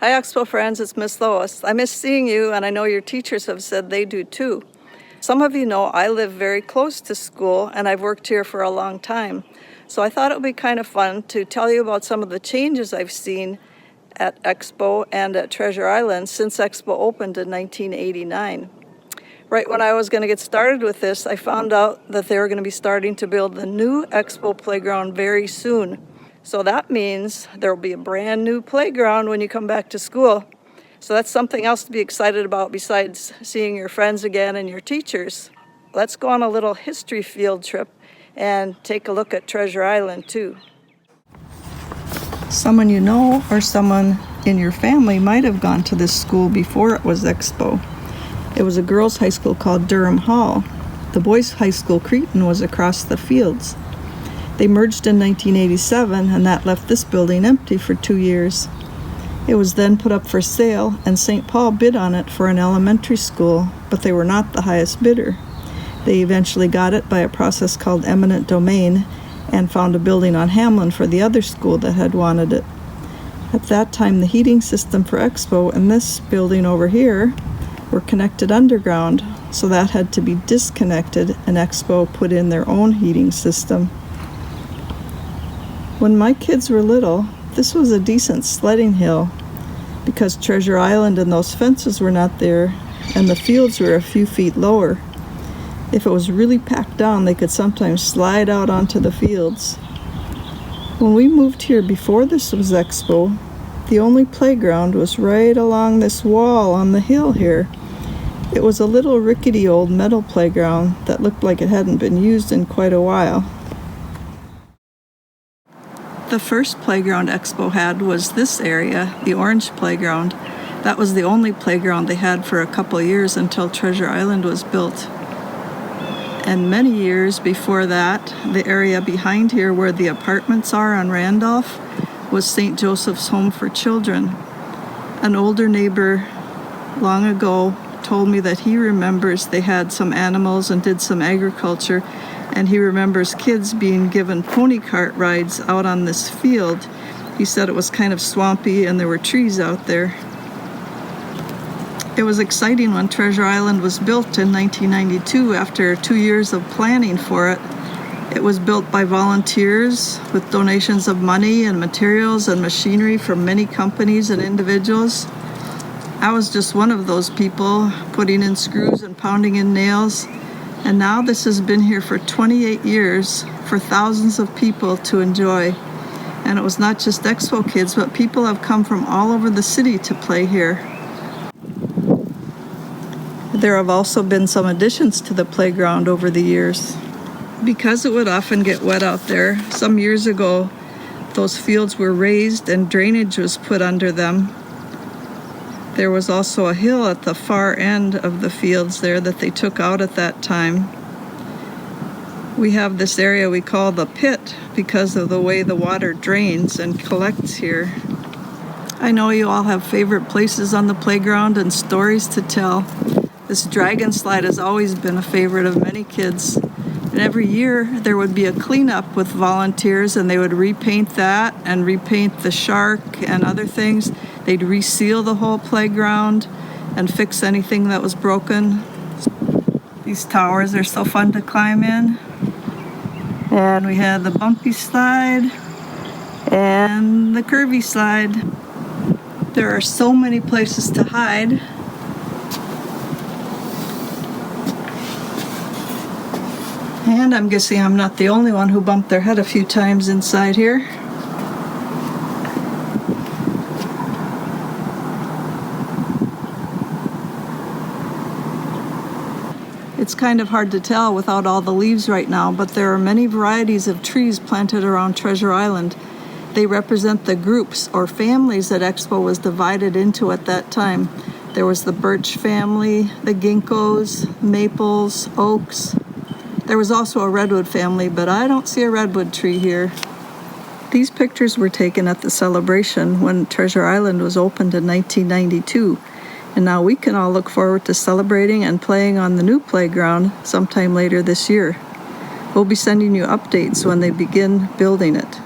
Hi Expo friends, it's Miss Lois. I miss seeing you, and I know your teachers have said they do too. Some of you know I live very close to school and I've worked here for a long time. So I thought it would be kind of fun to tell you about some of the changes I've seen at EXPO and at Treasure Island since EXPO opened in 1989. Right when I was going to get started with this, I found out that they were going to be starting to build the new EXPO playground very soon. So that means there will be a brand new playground when you come back to school. So that's something else to be excited about besides seeing your friends again and your teachers. Let's go on a little history field trip and take a look at Treasure Island too. Someone you know or someone in your family might have gone to this school before it was EXPO. It was a girls' high school called Durham Hall. The boys' high school, Cretin, was across the fields. They merged in 1987, and that left this building empty for 2 years. It was then put up for sale, and St. Paul bid on it for an elementary school, but they were not the highest bidder. They eventually got it by a process called eminent domain and found a building on Hamlin for the other school that had wanted it. At that time, the heating system for EXPO and this building over here were connected underground, so that had to be disconnected, and EXPO put in their own heating system. When my kids were little, this was a decent sledding hill because Treasure Island and those fences were not there and the fields were a few feet lower. If it was really packed down, they could sometimes slide out onto the fields. When we moved here before this was EXPO, the only playground was right along this wall on the hill here. It was a little rickety old metal playground that looked like it hadn't been used in quite a while. The first playground EXPO had was this area, the orange playground. That was the only playground they had for a couple years until Treasure Island was built. And many years before that, the area behind here where the apartments are on Randolph was St. Joseph's Home for Children. An older neighbor long ago told me that he remembers they had some animals and did some agriculture, and he remembers kids being given pony cart rides out on this field. He said it was kind of swampy and there were trees out there. It was exciting when Treasure Island was built in 1992 after 2 years of planning for it. It was built by volunteers with donations of money and materials and machinery from many companies and individuals. I was just one of those people putting in screws and pounding in nails. And now this has been here for 28 years for thousands of people to enjoy. And it was not just EXPO kids, but people have come from all over the city to play here. There have also been some additions to the playground over the years. Because it would often get wet out there, some years ago, those fields were raised and drainage was put under them. There was also a hill at the far end of the fields there that they took out at that time. We have this area we call the pit because of the way the water drains and collects here. I know you all have favorite places on the playground and stories to tell. This dragon slide has always been a favorite of many kids. And every year there would be a cleanup with volunteers and they would repaint that and repaint the shark and other things. They'd reseal the whole playground and fix anything that was broken. These towers are so fun to climb in. And we had the bumpy slide and the curvy slide. There are so many places to hide. And I'm guessing I'm not the only one who bumped their head a few times inside here. It's kind of hard to tell without all the leaves right now, but there are many varieties of trees planted around Treasure Island. They represent the groups or families that EXPO was divided into at that time. There was the birch family, the ginkgos, maples, oaks. There was also a redwood family, but I don't see a redwood tree here. These pictures were taken at the celebration when Treasure Island was opened in 1992. And now we can all look forward to celebrating and playing on the new playground sometime later this year. We'll be sending you updates when they begin building it.